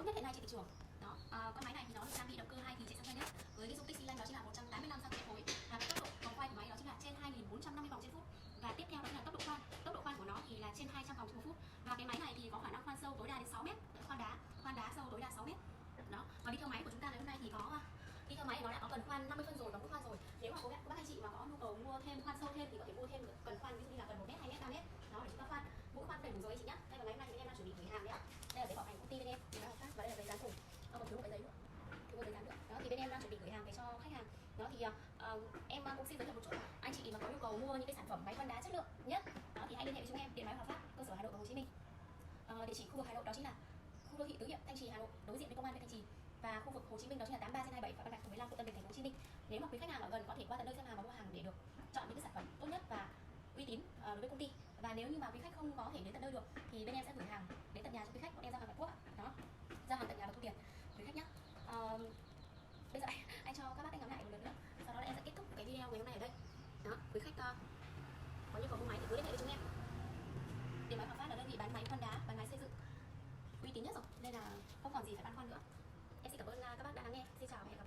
nhất hiện nay trên thị trường. Đó, con máy này thì nó được trang bị động cơ 2 kỳ chạy xăng nhanh nhất với cái dung tích xi lanh đó chính là 185 cm3 và cái tốc độ vòng quay của máy đó chính là trên 2450 vòng trên phút. Và tiếp theo đó chính là tốc độ khoan của nó thì là trên 200 vòng trên một phút. Và cái máy này thì có khả năng khoan sâu tối đa đến 6 mét, khoan đá sâu tối đa 6 mét. Đó, và đi theo máy của chúng ta ngày hôm nay thì có đi theo máy nó đã có cần khoan 50 phân rồi và mũi khoan rồi. Nếu mà các bác anh chị mà có nhu cầu mua thêm khoan sâu thêm thì có thể mua thêm cần khoan ví dụ như là cần 1 mét, 2 mét, 3 mét. Đó để chúng ta khoan. Mũi khoan đầy đủ rồi anh chị nhá. Đây là ngày hôm nay thì em đang chuẩn bị gửi hàng đấy ạ. Đây là giấy bảo hành công ty bên em, thì nó hợp pháp và đây là giấy dán cùng. Còn thiếu một cái giấy nữa. Thiếu một giấy dán nữa. Đó thì bên em đang chuẩn bị gửi hàng về cho khách hàng. Đó thì em cũng xin giới thiệu một chút. Anh chị mà có nhu cầu mua những cái sản phẩm máy khoan đá chất lượng nhất, đó thì hãy liên hệ với chúng em, điện máy hợp pháp, cơ sở Hà Nội và Hồ Chí Minh. Địa chỉ khu vực Hà Nội đó chính là khu đô thị Tứ Hiệp, Thanh Trì, Hà Nội, đối diện với công an huyện Thanh Trì. Và khu vực Hồ Chí Minh đó chính là 83/27 Phạm Văn Đồng, phường 15, quận Tân Bình, thành phố Hồ Chí Minh. Nếu mà quý khách hàng ở gần có thể qua tận nơi xem hàng và mua hàng để được chọn những cái sản phẩm tốt nhất và uy tín đối với công ty. Và nếu như mà quý khách không có thể đến tận nơi được thì bên em sẽ gửi hàng đến tận nhà cho quý khách, bọn em giao hàng toàn quốc. Đó, giao hàng tận nhà và thu tiền quý khách nhé. Bây giờ anh cho các bác anh ngắm lại một lần nữa, sau đó là em sẽ kết thúc cái video ngày hôm nay ở đây. Đó, quý khách có nhu cầu mua máy thì cứ liên hệ với chúng em. Điện máy hợp pháp là đơn vị bán máy khoan đá, bán máy xây dựng uy tín nhất rồi, nên là không còn gì phải băn khoăn nữa. Em xin cảm ơn các bác đã lắng nghe. Xin chào và hẹn gặp lại.